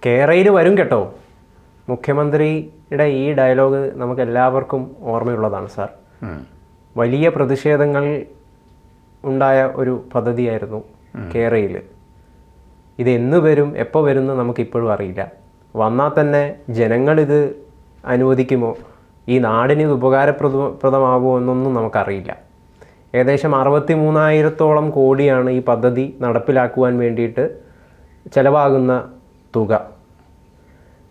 കേരയിൽ വരും കേട്ടോ. മുഖ്യമന്ത്രിയുടെ ഈ ഡയലോഗ് നമുക്ക് എല്ലാവർക്കും ഓർമ്മയുള്ളതാണ് സാർ. വലിയ പ്രതിഷേധങ്ങൾ ഉണ്ടായ ഒരു പദ്ധതിയായിരുന്നു കേരയിൽ. ഇത് എന്ന് വരും, എപ്പോൾ വരും എന്ന് നമുക്കിപ്പോഴും അറിയില്ല. വന്നാൽ തന്നെ ജനങ്ങളിത് അനുവദിക്കുമോ, ഈ നാടിന് ഇത് ഉപകാരപ്രദമാകുമോ എന്നൊന്നും നമുക്കറിയില്ല. ഏകദേശം 63,000-ഓളം കോടിയാണ് ഈ പദ്ധതി നടപ്പിലാക്കുവാൻ വേണ്ടിയിട്ട് ചിലവാകുന്ന തുക.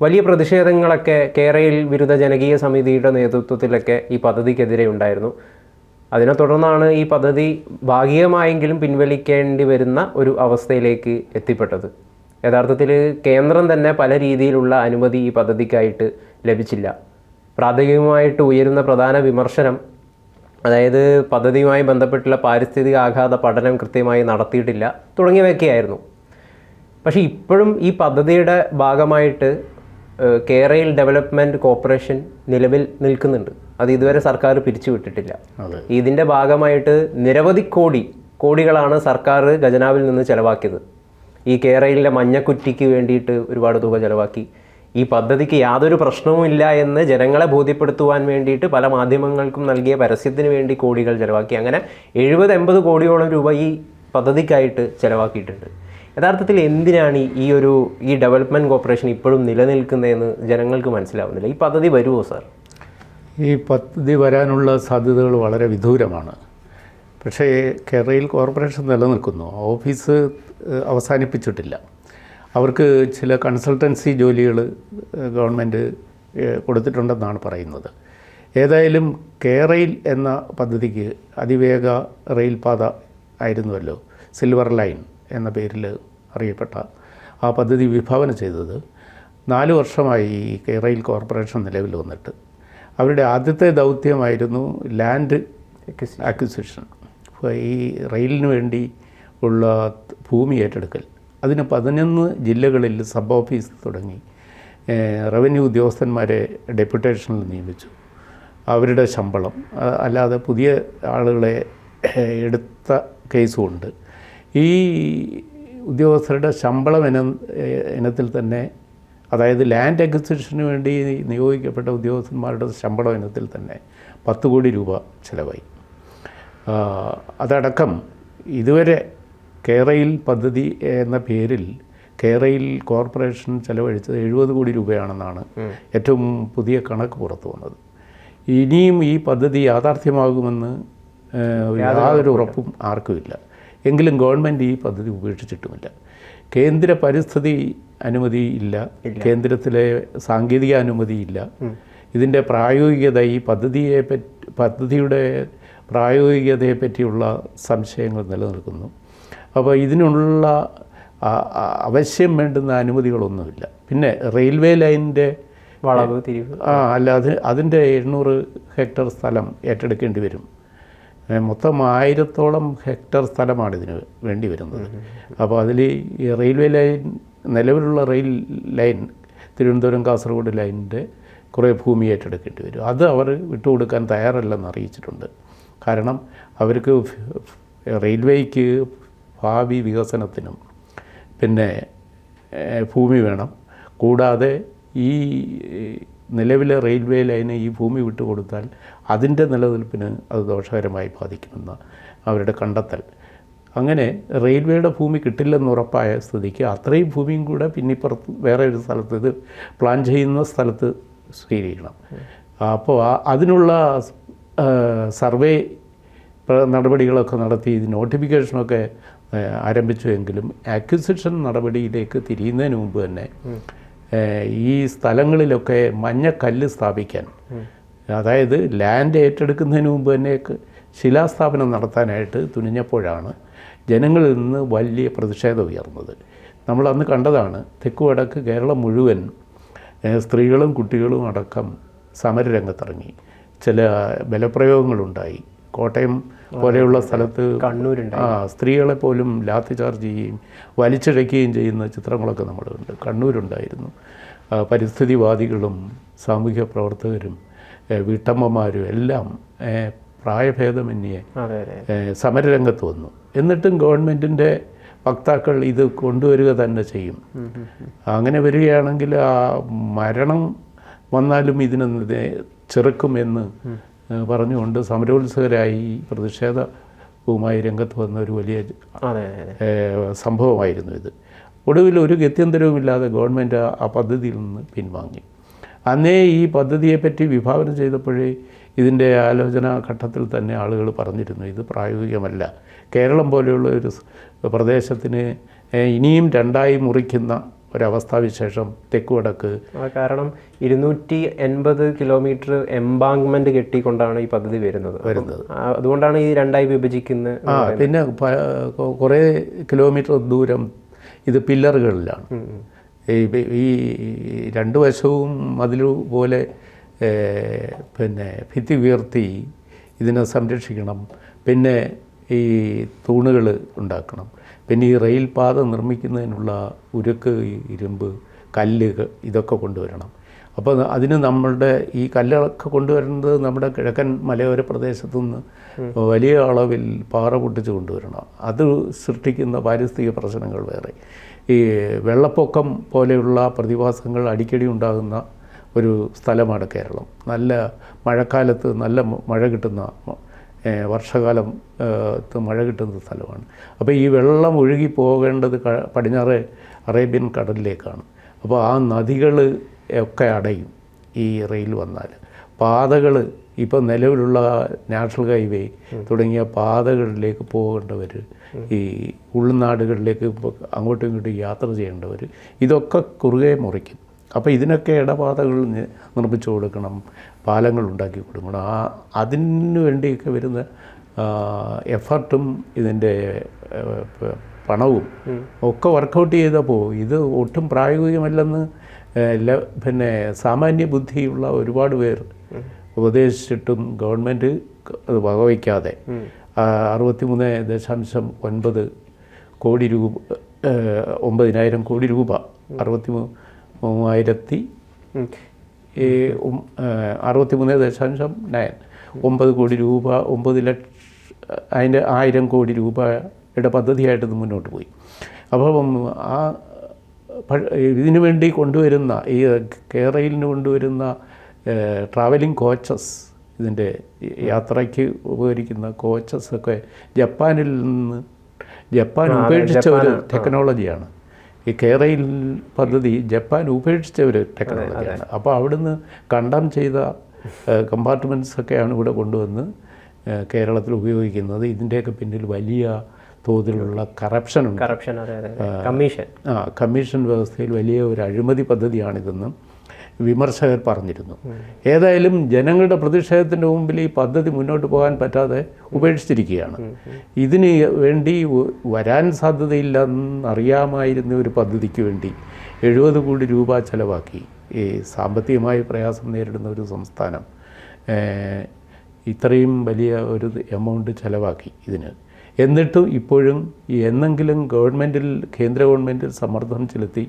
വലിയ പ്രതിഷേധങ്ങളൊക്കെ കേരയിൽ വിരുദ്ധ ജനകീയ സമിതിയുടെ നേതൃത്വത്തിലൊക്കെ ഈ പദ്ധതിക്കെതിരെ ഉണ്ടായിരുന്നു. അതിനെ തുടർന്നാണ് ഈ പദ്ധതി ഭാഗികമായെങ്കിലും പിൻവലിക്കേണ്ടി വരുന്ന ഒരു അവസ്ഥയിലേക്ക് എത്തിപ്പെട്ടത്. യഥാർത്ഥത്തിൽ കേന്ദ്രം തന്നെ പല രീതിയിലുള്ള അനുമതി ഈ പദ്ധതിക്കായിട്ട് ലഭിച്ചില്ല. പ്രാഥമികമായിട്ട് ഉയരുന്ന പ്രധാന വിമർശനം, അതായത് പദ്ധതിയുമായി ബന്ധപ്പെട്ടുള്ള പാരിസ്ഥിതിക ആഘാത പഠനം കൃത്യമായി നടത്തിയിട്ടില്ല തുടങ്ങിയവയൊക്കെയായിരുന്നു. പക്ഷേ ഇപ്പോഴും ഈ പദ്ധതിയുടെ ഭാഗമായിട്ട് കേരയിൽ ഡെവലപ്മെൻറ്റ് കോർപ്പറേഷൻ നിലവിൽ നിൽക്കുന്നുണ്ട്. അത് ഇതുവരെ സർക്കാർ പിരിച്ചുവിട്ടിട്ടില്ല. ഇതിൻ്റെ ഭാഗമായിട്ട് നിരവധി കോടികളാണ് സർക്കാർ ഖജനാവിൽ നിന്ന് ചിലവാക്കിയത്. ഈ കേരളിലെ മഞ്ഞക്കുറ്റിക്ക് വേണ്ടിയിട്ട് ഒരുപാട് തുക ചിലവാക്കി. ഈ പദ്ധതിക്ക് യാതൊരു പ്രശ്നവുമില്ല എന്ന് ജനങ്ങളെ ബോധ്യപ്പെടുത്തുവാൻ വേണ്ടിയിട്ട് പല മാധ്യമങ്ങൾക്കും നൽകിയ പരസ്യത്തിന് വേണ്ടി കോടികൾ ചിലവാക്കി. അങ്ങനെ 70-80 കോടിയോളം രൂപ ഈ പദ്ധതിക്കായിട്ട് ചിലവാക്കിയിട്ടുണ്ട്. യഥാർത്ഥത്തിൽ എന്തിനാണ് ഈ ഡെവലപ്മെൻറ്റ് കോർപ്പറേഷൻ ഇപ്പോഴും നിലനിൽക്കുന്നതെന്ന് ജനങ്ങൾക്ക് മനസ്സിലാവുന്നില്ല. ഈ പദ്ധതി വരുമോ സാർ? ഈ പദ്ധതി വരാനുള്ള സാധ്യതകൾ വളരെ വിദൂരമാണ്. പക്ഷേ കേരളയിൽ കോർപ്പറേഷൻ നിലനിൽക്കുന്നു. ഓഫീസ് അവസാനിപ്പിച്ചിട്ടില്ല. അവർക്ക് ചില കൺസൾട്ടൻസി ജോലികൾ ഗവൺമെൻറ് കൊടുത്തിട്ടുണ്ടെന്നാണ് പറയുന്നത്. ഏതായാലും കേരയിൽ എന്ന പദ്ധതിക്ക് അതിവേഗ റെയിൽപാത ആയിരുന്നുവല്ലോ, സിൽവർ ലൈൻ എന്ന പേരിൽ അറിയപ്പെട്ട ആ പദ്ധതി വിഭാവന ചെയ്തത് 4 വർഷമായി ഈ കേരയിൽ കോർപ്പറേഷൻ നിലവിൽ വന്നിട്ട്. അവരുടെ ആദ്യത്തെ ദൗത്യമായിരുന്നു ലാൻഡ് അക്വിസിഷൻ, ഈ റെയിലിന് വേണ്ടി ഉള്ള ഭൂമി ഏറ്റെടുക്കൽ. അതിന് 11 ജില്ലകളിൽ സബ് ഓഫീസ് തുടങ്ങി. റവന്യൂ ഉദ്യോഗസ്ഥന്മാരെ ഡെപ്യൂട്ടേഷനിൽ നിയമിച്ചു. അവരുടെ ശമ്പളം അല്ലാതെ പുതിയ ആളുകളെ എടുത്ത കേസുമുണ്ട്. ഈ ഉദ്യോഗസ്ഥരുടെ ശമ്പളം ഇനത്തിൽ തന്നെ, അതായത് ലാൻഡ് അക്വിസിഷന് വേണ്ടി നിയോഗിക്കപ്പെട്ട ഉദ്യോഗസ്ഥന്മാരുടെ ശമ്പളം ഇനത്തിൽ തന്നെ 10 കോടി രൂപ ചിലവായി. അതടക്കം ഇതുവരെ കേരയിൽ പദ്ധതി എന്ന പേരിൽ കേരയിൽ കോർപ്പറേഷൻ ചെലവഴിച്ചത് 70 കോടി രൂപയാണെന്നാണ് ഏറ്റവും പുതിയ കണക്ക് പുറത്തു വന്നത്. ഇനിയും ഈ പദ്ധതി യാഥാർത്ഥ്യമാകുമെന്ന് യാതൊരു ഉറപ്പും ആർക്കുമില്ല. എങ്കിലും ഗവൺമെൻറ് ഈ പദ്ധതി ഉപേക്ഷിച്ചിട്ടുമില്ല. കേന്ദ്ര പരിസ്ഥിതി അനുമതി ഇല്ല, കേന്ദ്രത്തിലെ സാങ്കേതിക അനുമതിയില്ല. ഇതിൻ്റെ പ്രായോഗികത, ഈ പദ്ധതിയുടെ പ്രായോഗികതയെ പറ്റിയുള്ള സംശയങ്ങൾ നിലനിൽക്കുന്നു. അപ്പോൾ ഇതിനുള്ള അവശ്യം വേണ്ടുന്ന അനുമതികളൊന്നുമില്ല. പിന്നെ റെയിൽവേ ലൈനിൻ്റെ വളവ് തിരിവ് അതിൻ്റെ 800 ഹെക്ടർ സ്ഥലം ഏറ്റെടുക്കേണ്ടി വരും. മൊത്തം 1000-ഓളം ഹെക്ടർ സ്ഥലമാണ് ഇതിന് വേണ്ടി വരുന്നത്. അപ്പോൾ അതിൽ ഈ റെയിൽവേ ലൈൻ, നിലവിലുള്ള റെയിൽ ലൈൻ തിരുവനന്തപുരം കാസർഗോഡ് ലൈനിൻ്റെ കുറേ ഭൂമി ഏറ്റെടുക്കേണ്ടി വരും. അത് അവർ വിട്ടുകൊടുക്കാൻ തയ്യാറല്ലെന്ന് അറിയിച്ചിട്ടുണ്ട്. കാരണം അവർക്ക് റെയിൽവേക്ക് ഭാവി വികസനത്തിനും പിന്നെ ഭൂമി വേണം. കൂടാതെ ഈ നിലവിലെ റെയിൽവേ ലൈന് ഈ ഭൂമി വിട്ടുകൊടുത്താൽ അതിൻ്റെ നിലനിൽപ്പിന് അത് ദോഷകരമായി ബാധിക്കുമെന്ന് അവരുടെ കണ്ടെത്തൽ. അങ്ങനെ റെയിൽവേയുടെ ഭൂമി കിട്ടില്ലെന്ന് ഉറപ്പായ സ്ഥിതിക്ക് അത്രയും ഭൂമിയും കൂടെ പിന്നിപ്പുറത്ത് വേറെ ഒരു സ്ഥലത്ത്, ഇത് പ്ലാൻ ചെയ്യുന്ന സ്ഥലത്ത് സ്വീകരിക്കണം. അപ്പോൾ അതിനുള്ള സർവേ നടപടികളൊക്കെ നടത്തി നോട്ടിഫിക്കേഷനൊക്കെ ആരംഭിച്ചുവെങ്കിലും അക്വിസിഷൻ നടപടിയിലേക്ക് തിരിയുന്നതിന് മുമ്പ് തന്നെ ഈ സ്ഥലങ്ങളിലൊക്കെ മഞ്ഞക്കല്ല് സ്ഥാപിക്കാൻ, അതായത് ലാൻഡ് ഏറ്റെടുക്കുന്നതിന് മുമ്പ് തന്നെ ശിലാസ്ഥാപനം നടത്താനായിട്ട് തുനിഞ്ഞപ്പോഴാണ് ജനങ്ങളിൽ നിന്ന് വലിയ പ്രതിഷേധം ഉയർന്നത്. നമ്മളന്ന് കണ്ടതാണ്. തെക്ക് വടക്ക് കേരളം മുഴുവൻ സ്ത്രീകളും കുട്ടികളും അടക്കം സമരരംഗത്തിറങ്ങി. ചില ബലപ്രയോഗങ്ങളുണ്ടായി. കോട്ടയം പോലെയുള്ള സ്ഥലത്ത് സ്ത്രീകളെ പോലും ലാത്തി ചാർജ് ചെയ്യുകയും വലിച്ചിഴയ്ക്കുകയും ചെയ്യുന്ന ചിത്രങ്ങളൊക്കെ നമ്മൾ കണ്ട്. കണ്ണൂരുണ്ടായിരുന്നു. പരിസ്ഥിതിവാദികളും സാമൂഹ്യ പ്രവർത്തകരും വീട്ടമ്മമാരും എല്ലാം പ്രായഭേദമന്യേ സമരരംഗത്ത് വന്നു. എന്നിട്ടും ഗവൺമെൻറ്റിൻ്റെ വക്താക്കൾ ഇത് കൊണ്ടുവരിക തന്നെ ചെയ്യും. അങ്ങനെ വരികയാണെങ്കിൽ ആ മരണം വന്നാലും ഇതിനെ ചെറുക്കുമെന്ന് പറഞ്ഞുകൊണ്ട് സമരോത്സുകരായി പ്രതിഷേധവുമായി രംഗത്ത് വന്ന ഒരു വലിയ സംഭവമായിരുന്നു ഇത്. ഒടുവിൽ ഒരു ഗത്യന്തരവുമില്ലാതെ ഗവൺമെൻറ് ആ പദ്ധതിയിൽ നിന്ന് പിൻവാങ്ങി. അന്നേ ഈ പദ്ധതിയെപ്പറ്റി വിഭാവനം ചെയ്തപ്പോഴേ ഇതിൻ്റെ ആലോചനാ ഘട്ടത്തിൽ തന്നെ ആളുകൾ പറഞ്ഞിരുന്നു ഇത് പ്രായോഗികമല്ല. കേരളം പോലെയുള്ള ഒരു പ്രദേശത്തിന് ഇനിയും രണ്ടായി മുറിക്കുന്ന ഒരവസ്ഥാവിശേഷം തെക്കുവടക്ക്. കാരണം 280 കിലോമീറ്റർ എംബാങ്ക്മെന്റ് കെട്ടിക്കൊണ്ടാണ് ഈ പദ്ധതി വരുന്നത്. അതുകൊണ്ടാണ് ഈ രണ്ടായി വിഭജിക്കുന്നത്. പിന്നെ കുറേ കിലോമീറ്റർ ദൂരം ഇത് പില്ലറുകളിലാണ്. ഈ രണ്ടു വശവും മതിൽ പോലെ പിന്നെ ഭിത്തി ഉയർത്തി ഇതിനെ സംരക്ഷിക്കണം. പിന്നെ ഈ തൂണുകൾ ഉണ്ടാക്കണം. പിന്നെ ഈ റെയിൽ പാത നിർമ്മിക്കുന്നതിനുള്ള ഉരുക്ക്, ഇരുമ്പ്, കല്ല് ഇതൊക്കെ കൊണ്ടുവരണം. അപ്പോൾ അതിന് നമ്മളുടെ ഈ കല്ലൊക്കെ കൊണ്ടുവരുന്നത് നമ്മുടെ കിഴക്കൻ മലയോര പ്രദേശത്തു നിന്ന് വലിയ അളവിൽ പാറ പൊട്ടിച്ച് കൊണ്ടുവരണം. അത് സൃഷ്ടിക്കുന്ന പാരിസ്ഥിതിക പ്രശ്നങ്ങൾ വേറെ. ഈ വെള്ളപ്പൊക്കം പോലെയുള്ള പ്രതിഭാസങ്ങൾ അടിക്കടി ഉണ്ടാകുന്ന ഒരു സ്ഥലമാണ് കേരളം. നല്ല മഴക്കാലത്ത് നല്ല മഴ കിട്ടുന്ന, വർഷകാലം മഴ കിട്ടുന്ന സ്ഥലമാണ്. അപ്പോൾ ഈ വെള്ളം ഒഴുകി പോകേണ്ടത് പടിഞ്ഞാറ് അറേബ്യൻ കടലിലേക്കാണ്. അപ്പോൾ ആ നദികൾ ഒക്കെ അടയും ഈ റെയിൽ വന്നാൽ. പാതകൾ ഇപ്പോൾ നിലവിലുള്ള നാഷണൽ ഹൈവേ തുടങ്ങിയ പാതകളിലേക്ക് പോകേണ്ടവർ, ഈ ഉൾനാടുകളിലേക്ക് അങ്ങോട്ടും ഇങ്ങോട്ടും യാത്ര ചെയ്യേണ്ടവർ ഇതൊക്കെ കുറുകെ മുറിക്കും. അപ്പോൾ ഇതിനൊക്കെ ഇടപാതകൾ നിർമ്മിച്ചു കൊടുക്കണം, പാലങ്ങൾ ഉണ്ടാക്കി കൊടുക്കണം. അതിന് വേണ്ടിയൊക്കെ വരുന്ന എഫർട്ടും ഇതിൻ്റെ പണവും ഒക്കെ വർക്കൗട്ട് ചെയ്തപ്പോൾ ഇത് ഒട്ടും പ്രായോഗികമല്ലെന്ന് പിന്നെ സാമാന്യ ബുദ്ധിയുള്ള ഒരുപാട് പേർ ഉപദേശിച്ചിട്ടും ഗവൺമെൻറ് അത് വകവയ്ക്കാതെ 63.9 കോടി രൂപ 9,000 കോടി രൂപ 63.9 കോടി രൂപ 9,00,000 കോടി രൂപയുടെ പദ്ധതിയായിട്ട് ഇത് മുന്നോട്ട് പോയി. അപ്പം ആ ഇതിനു വേണ്ടി കൊണ്ടുവരുന്ന ഈ കേരളയിൽ കൊണ്ടുവരുന്ന ട്രാവലിംഗ് കോച്ചസ്, ഇതിൻ്റെ യാത്രയ്ക്ക് ഉപകരിക്കുന്ന കോച്ചസൊക്കെ ജപ്പാൻ ഉപേക്ഷിച്ച ഒരു ടെക്നോളജിയാണ്. ഈ കേരളയിൽ പദ്ധതി ജപ്പാൻ ഉപേക്ഷിച്ച ഒരു ടെക്നോളജിയാണ്. അപ്പോൾ അവിടുന്ന് കണ്ടം ചെയ്ത കമ്പാർട്ട്മെൻറ്റ്സൊക്കെയാണ് ഇവിടെ കൊണ്ടുവന്ന് കേരളത്തിൽ ഉപയോഗിക്കുന്നത്. ഇതിൻ്റെയൊക്കെ പിന്നിൽ വലിയ തോതിലുള്ള കമ്മീഷൻ വ്യവസ്ഥയിൽ വലിയ ഒരു അഴിമതി പദ്ധതിയാണിതെന്നും വിമർശകർ പറഞ്ഞിരുന്നു. ഏതായാലും ജനങ്ങളുടെ പ്രതിഷേധത്തിൻ്റെ മുമ്പിൽ ഈ പദ്ധതി മുന്നോട്ട് പോകാൻ പറ്റാതെ ഉപേക്ഷിച്ചിരിക്കുകയാണ്. ഇതിന് വേണ്ടി വരാൻ സാധ്യതയില്ലെന്നറിയാമായിരുന്ന ഒരു പദ്ധതിക്ക് വേണ്ടി 70 കോടി രൂപ ചെലവാക്കി ഈ സാമ്പത്തികമായി പ്രയാസം നേരിടുന്ന ഒരു സംസ്ഥാനം ഇത്രയും വലിയ ഒരു എമൗണ്ട് ചെലവാക്കി ഇതിന്. എന്നിട്ടും ഇപ്പോഴും എന്നെങ്കിലും കേന്ദ്ര ഗവൺമെൻറ്റിൽ സമ്മർദ്ദം ചെലുത്തി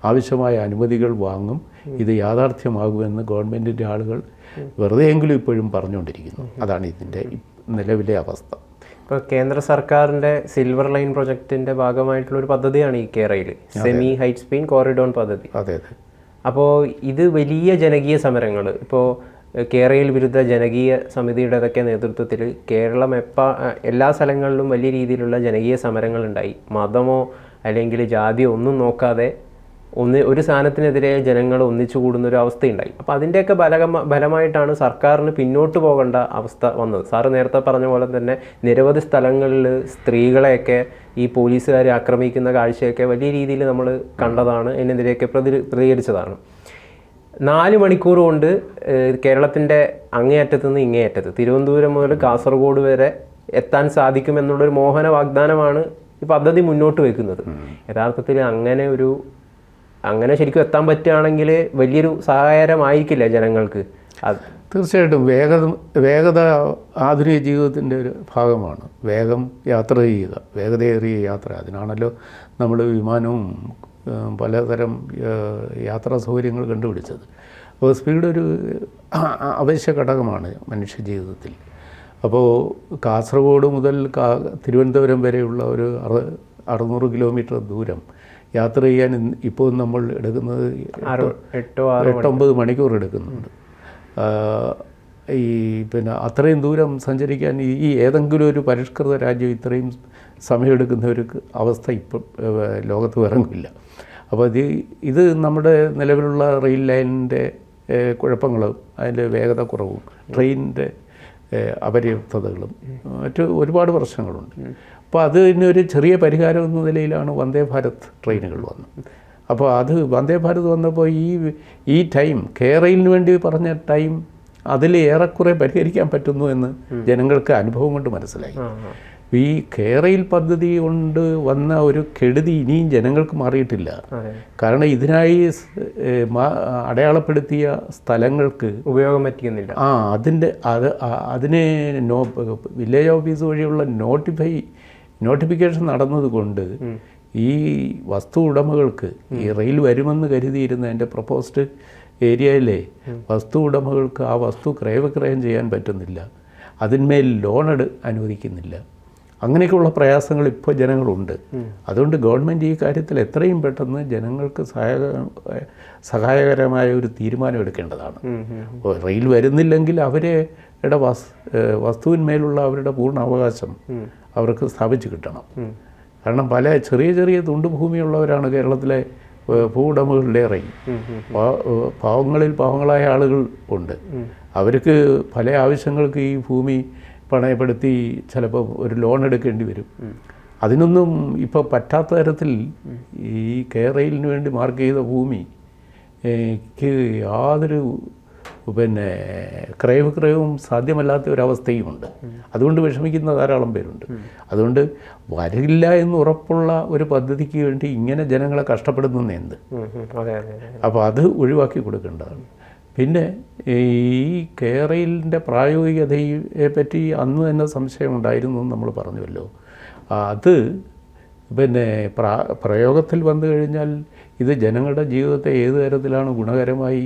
ആവശ്യമായ അനുമതികൾ വാങ്ങും, ഇത് യാഥാർത്ഥ്യമാകുമെന്ന് ഗവൺമെൻറ്റിൻ്റെ ആളുകൾ വെറുതെയെങ്കിലും ഇപ്പോഴും പറഞ്ഞുകൊണ്ടിരിക്കുന്നു. അതാണ് ഇതിൻ്റെ നിലവിലെ അവസ്ഥ. ഇപ്പോൾ കേന്ദ്ര സർക്കാരിൻ്റെ സിൽവർ ലൈൻ പ്രൊജക്റ്റിൻ്റെ ഭാഗമായിട്ടുള്ളൊരു പദ്ധതിയാണ് ഈ കേരളയിൽ സെമി ഹൈറ്റ് സ്പീൻ കോറിഡോർ പദ്ധതി. അതെ. അപ്പോൾ ഇത് വലിയ ജനകീയ സമരങ്ങൾ, ഇപ്പോൾ കേരളയിൽ വിരുദ്ധ ജനകീയ സമിതിയുടെതൊക്കെ നേതൃത്വത്തിൽ കേരളം എല്ലാ സ്ഥലങ്ങളിലും വലിയ രീതിയിലുള്ള ജനകീയ സമരങ്ങളുണ്ടായി. മതമോ അല്ലെങ്കിൽ ജാതിയോ ഒന്നും നോക്കാതെ ഒരു സാധനത്തിനെതിരെ ജനങ്ങൾ ഒന്നിച്ചു കൂടുന്നൊരു അവസ്ഥയുണ്ടായി. അപ്പോൾ അതിൻ്റെയൊക്കെ ഫലമായിട്ടാണ് സർക്കാരിന് പിന്നോട്ട് പോകേണ്ട അവസ്ഥ വന്നത്. സാറ് നേരത്തെ പറഞ്ഞ പോലെ തന്നെ നിരവധി സ്ഥലങ്ങളിൽ സ്ത്രീകളെയൊക്കെ ഈ പോലീസുകാർ ആക്രമിക്കുന്ന കാഴ്ചയൊക്കെ വലിയ രീതിയിൽ നമ്മൾ കണ്ടതാണ്, അതിനെതിരെയൊക്കെ പ്രതികരിച്ചതാണ്. 4 മണിക്കൂർ കൊണ്ട് കേരളത്തിൻ്റെ അങ്ങേയറ്റത്ത് നിന്ന് ഇങ്ങേയറ്റത്ത് തിരുവനന്തപുരം മുതൽ കാസർഗോഡ് വരെ എത്താൻ സാധിക്കുമെന്നുള്ളൊരു മോഹന വാഗ്ദാനമാണ് ഈ പദ്ധതി മുന്നോട്ട് വയ്ക്കുന്നത്. യഥാർത്ഥത്തിൽ അങ്ങനെ ശരിക്കും എത്താൻ പറ്റുകയാണെങ്കിൽ വലിയൊരു സഹായകരമായിരിക്കില്ല ജനങ്ങൾക്ക്. തീർച്ചയായിട്ടും വേഗത ആധുനിക ജീവിതത്തിൻ്റെ ഒരു ഭാഗമാണ്. വേഗം യാത്ര ചെയ്യുക, വേഗതയേറിയ യാത്ര. അതിനാണല്ലോ നമ്മൾ വിമാനവും പലതരം യാത്രാ സൗകര്യങ്ങൾ കണ്ടുപിടിച്ചത്. അപ്പോൾ സ്പീഡ് ഒരു അവശ്യ ഘടകമാണ് മനുഷ്യ ജീവിതത്തിൽ. അപ്പോൾ കാസർഗോഡ് മുതൽ തിരുവനന്തപുരം വരെയുള്ള ഒരു 600 കിലോമീറ്റർ ദൂരം യാത്ര ചെയ്യാൻ ഇപ്പോൾ നമ്മൾ എടുക്കുന്നത് 8-9 മണിക്കൂർ എടുക്കുന്നുണ്ട്. ഈ പിന്നെ അത്രയും ദൂരം സഞ്ചരിക്കാൻ ഈ ഏതെങ്കിലും ഒരു പരിഷ്കൃത രാജ്യം ഇത്രയും സമയമെടുക്കുന്ന ഒരു അവസ്ഥ ഇപ്പം ലോകത്ത് ഇറങ്ങില്ല. അപ്പോൾ ഇത് നമ്മുടെ നിലവിലുള്ള റെയിൽ ലൈനിൻ്റെ കുഴപ്പങ്ങളും അതിൻ്റെ വേഗത കുറവും ട്രെയിനിൻ്റെ അപര്യാപ്തതകളും മറ്റ് ഒരുപാട് പ്രശ്നങ്ങളുണ്ട്. അപ്പോൾ അതിനൊരു ചെറിയ പരിഹാരം എന്ന നിലയിലാണ് വന്ദേ ഭാരത് ട്രെയിനുകൾ വന്നത്. അപ്പോൾ അത് വന്ദേ ഭാരത് വന്നപ്പോൾ ഈ ടൈം കേരളത്തിന് വേണ്ടി പറഞ്ഞ ടൈം അതിൽ ഏറെക്കുറെ പരിഹരിക്കാൻ പറ്റുന്നു എന്ന് ജനങ്ങൾക്ക് അനുഭവം കൊണ്ട് മനസ്സിലായി. ഈ കേരയിൽ പദ്ധതി കൊണ്ട് വന്ന ഒരു കെടുതി ഇനിയും ജനങ്ങൾക്ക് മാറിയിട്ടില്ല. കാരണം ഇതിനായി അടയാളപ്പെടുത്തിയ സ്ഥലങ്ങൾക്ക് ഉപയോഗം പറ്റുന്നില്ല. അതിന് വില്ലേജ് ഓഫീസ് വഴിയുള്ള നോട്ടിഫിക്കേഷൻ നടന്നതുകൊണ്ട് ഈ വസ്തു ഉടമകൾക്ക് ഈ റെയിൽ വരുമെന്ന് കരുതിയിരുന്ന എൻ്റെ പ്രൊപ്പോസ്ഡ് ഏരിയയിലെ വസ്തു ഉടമകൾക്ക് ആ വസ്തു ക്രയവിക്രയം ചെയ്യാൻ പറ്റുന്നില്ല, അതിന്മേൽ ലോൺ അനുവദിക്കുന്നില്ല. അങ്ങനെയൊക്കെയുള്ള പ്രയാസങ്ങൾ ഇപ്പോൾ ജനങ്ങളുണ്ട്. അതുകൊണ്ട് ഗവൺമെൻറ് ഈ കാര്യത്തിൽ എത്രയും പെട്ടെന്ന് ജനങ്ങൾക്ക് സഹായകരമായ ഒരു തീരുമാനം എടുക്കേണ്ടതാണ്. റെയിൽ വരുന്നില്ലെങ്കിൽ അവരുടെ വസ്തുവിന്മേലുള്ള അവരുടെ പൂർണ്ണ അവകാശം അവർക്ക് സ്ഥാപിച്ചു കിട്ടണം. കാരണം പല ചെറിയ ചെറിയ തുണ്ടുഭൂമിയുള്ളവരാണ് കേരളത്തിലെ ഭൂവുടമകളിലേറെയും. പാവങ്ങളായ ആളുകൾ ഉണ്ട്. അവർക്ക് പല ആവശ്യങ്ങൾക്ക് ഈ ഭൂമി പണയപ്പെടുത്തി ചിലപ്പോൾ ഒരു ലോൺ എടുക്കേണ്ടി വരും. അതിനൊന്നും ഇപ്പോൾ പറ്റാത്ത തരത്തിൽ ഈ കേരളത്തിന് വേണ്ടി മാർക്ക് ചെയ്ത ഭൂമിക്ക് യാതൊരു ക്രയവിക്രയവും സാധ്യമല്ലാത്ത ഒരവസ്ഥയുമുണ്ട്. അതുകൊണ്ട് വിഷമിക്കുന്ന ധാരാളം പേരുണ്ട്. അതുകൊണ്ട് വരില്ല എന്ന് ഉറപ്പുള്ള ഒരു പദ്ധതിക്ക് വേണ്ടി ഇങ്ങനെ ജനങ്ങളെ കഷ്ടപ്പെടുന്ന എന്ത്? അപ്പോൾ അത് ഒഴിവാക്കി കൊടുക്കേണ്ടതാണ്. പിന്നെ ഈ കേരളിൻ്റെ പ്രായോഗികതയെ പറ്റി അന്ന് തന്നെ സംശയമുണ്ടായിരുന്നു എന്ന് നമ്മൾ പറഞ്ഞുവല്ലോ. അത് പ്രയോഗത്തിൽ വന്നു കഴിഞ്ഞാൽ ഇത് ജനങ്ങളുടെ ജീവിതത്തെ ഏത് തരത്തിലാണ് ഗുണകരമായി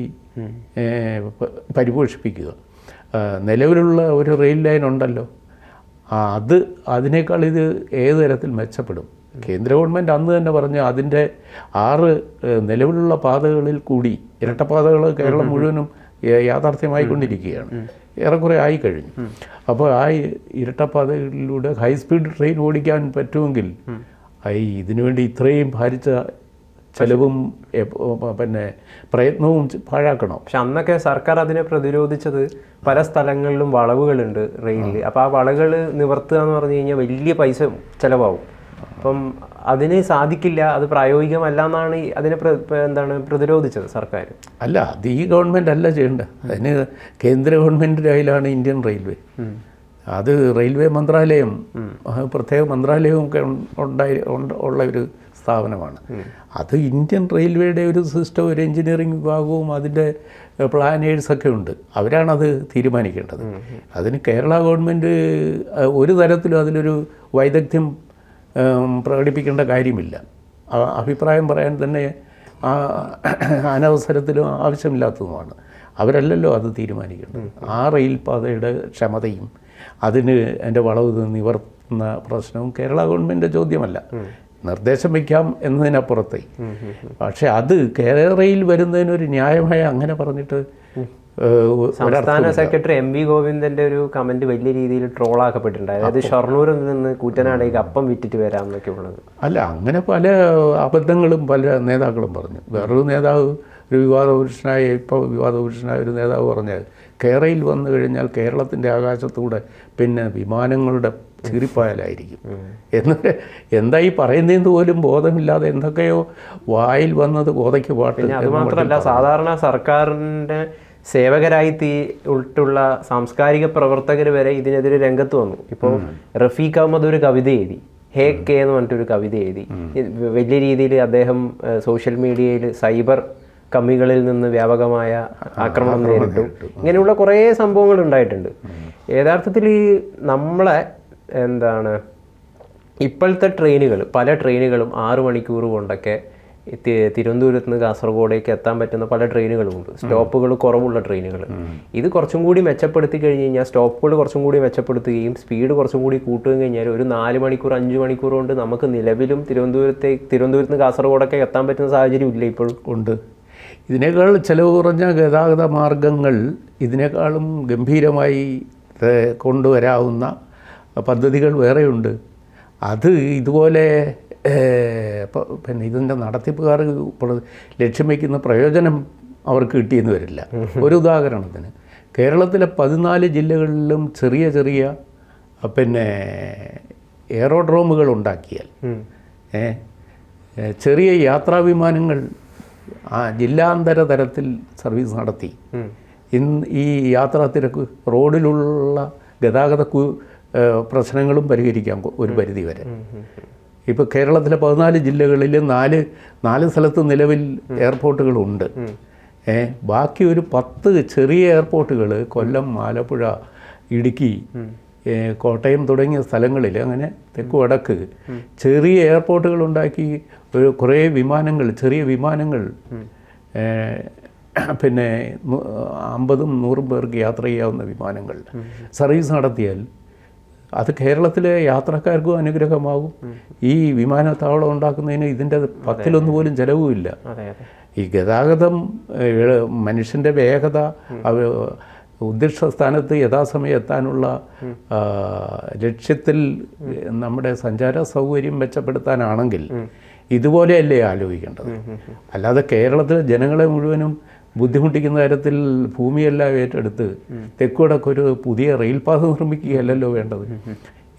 പരിപോഷിപ്പിക്കുക. നിലവിലുള്ള ഒരു റെയിൽ ലൈൻ ഉണ്ടല്ലോ, അതിനേക്കാൾ ഇത് ഏത് തരത്തിൽ മെച്ചപ്പെടും. കേന്ദ്ര ഗവൺമെൻറ് അന്ന് തന്നെ പറഞ്ഞ് അതിൻ്റെ 6 നിലവിലുള്ള പാതകളിൽ കൂടി ഇരട്ടപ്പാതകൾ കേരളം മുഴുവനും യാഥാർത്ഥ്യമായിക്കൊണ്ടിരിക്കുകയാണ്, ഏറെക്കുറെ ആയിക്കഴിഞ്ഞു. അപ്പോൾ ആ ഇരട്ടപ്പാതകളിലൂടെ ഹൈസ്പീഡ് ട്രെയിൻ ഓടിക്കാൻ പറ്റുമെങ്കിൽ ഇതിനുവേണ്ടി ഇത്രയും ഭാരിച്ച ചെലവും പ്രയത്നവും പാഴാക്കണം. പക്ഷെ അന്നൊക്കെ സർക്കാർ അതിനെ പ്രതിരോധിച്ചത് പല സ്ഥലങ്ങളിലും വളവുകളുണ്ട് റെയിലിൽ. അപ്പോൾ ആ വളവുകൾ നിവർത്തുക എന്ന് പറഞ്ഞു കഴിഞ്ഞാൽ വലിയ പൈസ ചിലവാകും. അപ്പം അതിന് സാധിക്കില്ല, അത് പ്രായോഗികമല്ല എന്നാണ് അതിനെ പ്രതിരോധിച്ചത് സർക്കാർ. അല്ല, അത് ഈ ഗവൺമെൻറ് അല്ല ചെയ്യേണ്ടത്. അതിന് കേന്ദ്ര ഗവൺമെൻറ്റിൻ്റെ കയ്യിലാണ് ഇന്ത്യൻ റെയിൽവേ. അത് റെയിൽവേ മന്ത്രാലയം, പ്രത്യേക മന്ത്രാലയവും ഒക്കെ ഉള്ള ഒരു സ്ഥാപനമാണ്. അത് ഇന്ത്യൻ റെയിൽവേയുടെ ഒരു സിസ്റ്റം, ഒരു എഞ്ചിനീയറിംഗ് വിഭാഗവും അതിൻ്റെ പ്ലാനേഴ്സൊക്കെ ഉണ്ട്. അവരാണത് തീരുമാനിക്കേണ്ടത്. അതിന് കേരള ഗവൺമെൻറ് ഒരു തരത്തിലും അതിലൊരു വൈദഗ്ധ്യം പ്രകടിപ്പിക്കേണ്ട കാര്യമില്ല. അഭിപ്രായം പറയാൻ തന്നെ അനവസരത്തിലും ആവശ്യമില്ലാത്തതുമാണ്. അവരല്ലല്ലോ അത് തീരുമാനിക്കേണ്ടത്. ആ റെയിൽ പാതയുടെ ക്ഷമതയും അതിന് എൻ്റെ വളവ് നിവർത്തുന്ന പ്രശ്നവും കേരള ഗവൺമെൻറ്റിൻ്റെ ചോദ്യമല്ല. നിർദ്ദേശം വയ്ക്കാം എന്നതിനപ്പുറത്തെ. പക്ഷേ അത് കേരളയിൽ വരുന്നതിനൊരു ന്യായമായ അങ്ങനെ പറഞ്ഞിട്ട് സംസ്ഥാന സെക്രട്ടറി എം വി ഗോവിന്ദന്റെ ഒരു കമന്റ് വലിയ രീതിയിൽ ട്രോളാക്കപ്പെട്ടിട്ടുണ്ട്. അതായത് ഷൊർണൂരിൽ നിന്ന് കൂറ്റനാടേക്ക് അപ്പം വിറ്റിട്ട് വരാം എന്നൊക്കെ ഉള്ളത്. അല്ല, അങ്ങനെ പല അബദ്ധങ്ങളും പല നേതാക്കളും പറഞ്ഞു. വേറൊരു നേതാവ്, ഒരു വിവാദപുരുഷനായ ഒരു നേതാവ് പറഞ്ഞത് കേരളയിൽ വന്നു കഴിഞ്ഞാൽ കേരളത്തിൻ്റെ ആകാശത്തൂടെ പിന്നെ വിമാനങ്ങളുടെ ചീറിപ്പായലായിരിക്കും എന്ന്. എന്തായി പറയുന്നതെന്ന് പോലും ബോധമില്ലാതെ എന്തൊക്കെയോ വായിൽ വന്നത് കോതയ്ക്ക് പാട്ട്. അതുമാത്രമല്ല, സാധാരണ സർക്കാരിൻ്റെ സേവകരായി ഉള്ള സാംസ്കാരിക പ്രവർത്തകർ വരെ ഇതിനെതിരെ രംഗത്ത് വന്നു. ഇപ്പോൾ റഫീഖ് അഹമ്മദ് ഒരു കവിത എഴുതി, ഹേ കെ എന്ന് പറഞ്ഞിട്ടൊരു കവിത എഴുതി. വലിയ രീതിയിൽ അദ്ദേഹം സോഷ്യൽ മീഡിയയിൽ സൈബർ കമ്മികളിൽ നിന്ന് വ്യാപകമായ ആക്രമണം നേരിട്ടു. ഇങ്ങനെയുള്ള കുറേ സംഭവങ്ങൾ ഉണ്ടായിട്ടുണ്ട്. യഥാർത്ഥത്തിൽ ഈ നമ്മളെ ഇപ്പോഴത്തെ ട്രെയിനുകൾ, പല ട്രെയിനുകളും 6 മണിക്കൂർ കൊണ്ടൊക്കെ തിരുവനന്തപുരത്ത് നിന്ന് കാസർഗോഡേക്ക് എത്താൻ പറ്റുന്ന പല ട്രെയിനുകളുമുണ്ട്, സ്റ്റോപ്പുകൾ കുറവുള്ള ട്രെയിനുകൾ. ഇത് കുറച്ചും കൂടി മെച്ചപ്പെടുത്തി കഴിഞ്ഞ് കഴിഞ്ഞാൽ, സ്റ്റോപ്പുകൾ കുറച്ചും കൂടി മെച്ചപ്പെടുത്തുകയും സ്പീഡ് കുറച്ചും കൂടി കൂട്ടുകയും കഴിഞ്ഞാൽ ഒരു 4 മണിക്കൂർ 5 മണിക്കൂർ കൊണ്ട് നമുക്ക് നിലവിലും തിരുവനന്തപുരത്ത് നിന്ന് കാസർഗോഡൊക്കെ എത്താൻ പറ്റുന്ന സാഹചര്യം ഇല്ല ഇപ്പോഴും. ഉണ്ട്. ഇതിനേക്കാൾ ചിലവ് കുറഞ്ഞ ഗതാഗത മാർഗങ്ങൾ ഇതിനേക്കാളും ഗംഭീരമായി കൊണ്ടുവരാവുന്ന പദ്ധതികൾ വേറെയുണ്ട്. അത് ഇതുപോലെ പിന്നെ ഇതിൻ്റെ നടത്തിപ്പുകാർ ലക്ഷ്യം വയ്ക്കുന്ന പ്രയോജനം അവർക്ക് കിട്ടിയെന്ന് വരില്ല. ഒരു ഉദാഹരണത്തിന്, കേരളത്തിലെ 14 ജില്ലകളിലും ചെറിയ ചെറിയ പിന്നെ എയറോഡ്രോമുകൾ ഉണ്ടാക്കിയാൽ, ചെറിയ യാത്രാ വിമാനങ്ങൾ ജില്ലാന്തര തരത്തിൽ സർവീസ് നടത്തി ഇന്ന് ഈ യാത്രാ തിരക്ക്, റോഡിലുള്ള ഗതാഗത പ്രശ്നങ്ങളും പരിഹരിക്കാം ഒരു പരിധി വരെ. ഇപ്പോൾ കേരളത്തിലെ 14 ജില്ലകളിൽ 4 സ്ഥലത്ത് നിലവിൽ എയർപോർട്ടുകളുണ്ട്. ബാക്കി ഒരു 10 ചെറിയ എയർപോർട്ടുകൾ കൊല്ലം, ആലപ്പുഴ, ഇടുക്കി, കോട്ടയം തുടങ്ങിയ സ്ഥലങ്ങളിൽ, അങ്ങനെ തെക്ക് വടക്ക് ചെറിയ എയർപോർട്ടുകൾ ഉണ്ടാക്കി കുറേ വിമാനങ്ങൾ, ചെറിയ വിമാനങ്ങൾ, പിന്നെ 50ഉം 100ഉം പേർക്ക് യാത്ര ചെയ്യാവുന്ന വിമാനങ്ങൾ സർവീസ് നടത്തിയാൽ അത് കേരളത്തിലെ യാത്രക്കാർക്കും അനുഗ്രഹമാകും. ഈ വിമാനത്താവളം ഉണ്ടാക്കുന്നതിന് ഇതിൻ്റെ 10-1 പോലും ചിലവുമില്ല. ഈ ഗതാഗതം മനുഷ്യൻ്റെ വേഗത, ഉദ്ദിഷ്ട സ്ഥാനത്ത് യഥാസമയം എത്താനുള്ള ലക്ഷ്യത്തിൽ നമ്മുടെ സഞ്ചാര സൗകര്യം മെച്ചപ്പെടുത്താനാണെങ്കിൽ ഇതുപോലെയല്ലേ ആലോചിക്കേണ്ടത്. അല്ലാതെ കേരളത്തിലെ ജനങ്ങളെ മുഴുവനും ബുദ്ധിമുട്ടിക്കുന്ന തരത്തിൽ ഭൂമിയെല്ലാം ഏറ്റെടുത്ത് തെക്കുവടക്കൊരു പുതിയ റെയിൽപാത നിർമ്മിക്കുകയല്ലല്ലോ വേണ്ടത്.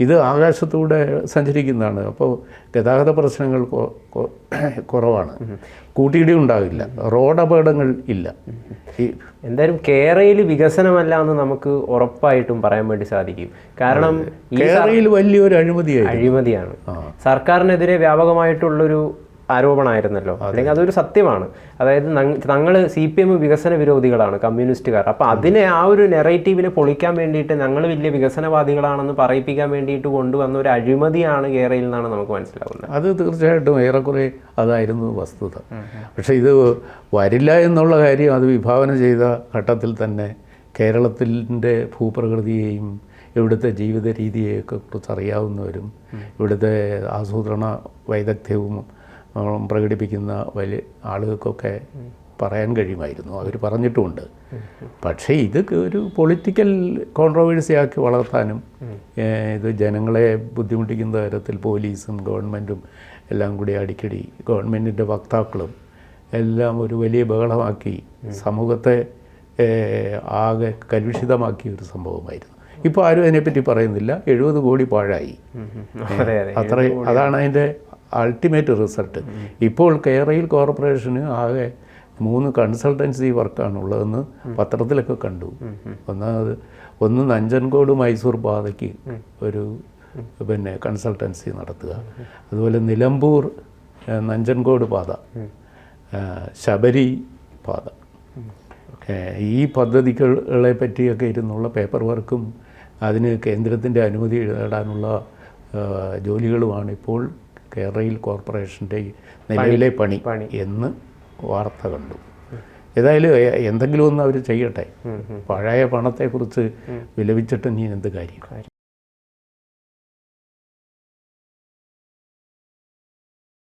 ഇത് ആകാശത്തൂടെ സഞ്ചരിക്കുന്നതാണ്. അപ്പോൾ ഗതാഗത പ്രശ്നങ്ങൾ കുറവാണ്, കൂട്ടിയിടി ഉണ്ടാവില്ല, റോഡ് അപകടങ്ങൾ ഇല്ല. എന്തായാലും കേരളയിൽ വികസനമല്ല എന്ന് നമുക്ക് ഉറപ്പായിട്ടും പറയാൻ വേണ്ടി സാധിക്കും. കാരണം കേരളയിൽ വലിയൊരു അഴിമതിയാണ്. സർക്കാരിനെതിരെ വ്യാപകമായിട്ടുള്ളൊരു ആരോപണമായിരുന്നല്ലോ, അല്ലെങ്കിൽ അതൊരു സത്യമാണ്. അതായത് ഞങ്ങൾ CPM വികസന വിരോധികളാണ്, കമ്മ്യൂണിസ്റ്റുകാർ. അപ്പോൾ അതിനെ ആ ഒരു നെറേറ്റീവിനെ പൊളിക്കാൻ വേണ്ടിയിട്ട് ഞങ്ങൾ വലിയ വികസനവാദികളാണെന്ന് പറയിപ്പിക്കാൻ വേണ്ടിയിട്ട് കൊണ്ടുവന്ന ഒരു അഴിമതിയാണ് കേരളയിൽ നിന്നാണ് നമുക്ക് മനസ്സിലാവുന്നത്. അത് തീർച്ചയായിട്ടും ഏറെക്കുറെ അതായിരുന്നു വസ്തുത. പക്ഷേ ഇത് വരില്ല എന്നുള്ള കാര്യം അത് വിഭാവന ചെയ്ത ഘട്ടത്തിൽ തന്നെ കേരളത്തിൻ്റെ ഭൂപ്രകൃതിയെയും ഇവിടുത്തെ ജീവിത രീതിയെയൊക്കെ കുറിച്ച് അറിയാവുന്നവരും ഇവിടുത്തെ ആസൂത്രണ വൈദഗ്ധ്യവും പ്രകടിപ്പിക്കുന്ന വലിയ ആളുകൾക്കൊക്കെ പറയാൻ കഴിയുമായിരുന്നു. അവർ പറഞ്ഞിട്ടുമുണ്ട്. പക്ഷേ ഇത് ഒരു പൊളിറ്റിക്കൽ കോൺട്രവേഴ്സി ആക്കി വളർത്താനും ഇത് ജനങ്ങളെ ബുദ്ധിമുട്ടിക്കുന്ന തരത്തിൽ പോലീസും ഗവൺമെൻറ്റും എല്ലാം കൂടി അടിക്കടി ഗവൺമെൻറ്റിൻ്റെ വക്താക്കളും എല്ലാം ഒരു വലിയ ബഹളമാക്കി സമൂഹത്തെ ആകെ കലുഷിതമാക്കിയ ഒരു സംഭവമായിരുന്നു. ഇപ്പോൾ ആരും അതിനെപ്പറ്റി പറയുന്നില്ല. 70 കോടി പാഴായി. അതാണ് അതിൻ്റെ അൾട്ടിമേറ്റ് റിസൾട്ട്. ഇപ്പോൾ കേരളയിൽ കോർപ്പറേഷന് ആകെ 3 കൺസൾട്ടൻസി വർക്കാണുള്ളതെന്ന് പത്രത്തിലൊക്കെ കണ്ടു. ഒന്ന് നഞ്ചൻകോട് മൈസൂർ പാതയ്ക്ക് ഒരു പിന്നെ കൺസൾട്ടൻസി നടത്തുക, അതുപോലെ നിലമ്പൂർ നഞ്ചൻകോട് പാത, ശബരി പാത, ഈ പദ്ധതികളെ പറ്റിയൊക്കെ ഇരുന്നുള്ള പേപ്പർ വർക്കും അതിന് കേന്ദ്രത്തിൻ്റെ അനുമതി നേടാനുള്ള ജോലികളുമാണ് ഇപ്പോൾ കേരളയിൽ കോർപ്പറേഷൻ്റെ നിലവിലെ പണി എന്ന് വാർത്ത കണ്ടു. ഏതായാലും എന്തെങ്കിലും ഒന്ന് അവർ ചെയ്യട്ടെ. പഴയ പണത്തെക്കുറിച്ച് വിലപിച്ചിട്ട് നീ എന്ത് കാര്യം?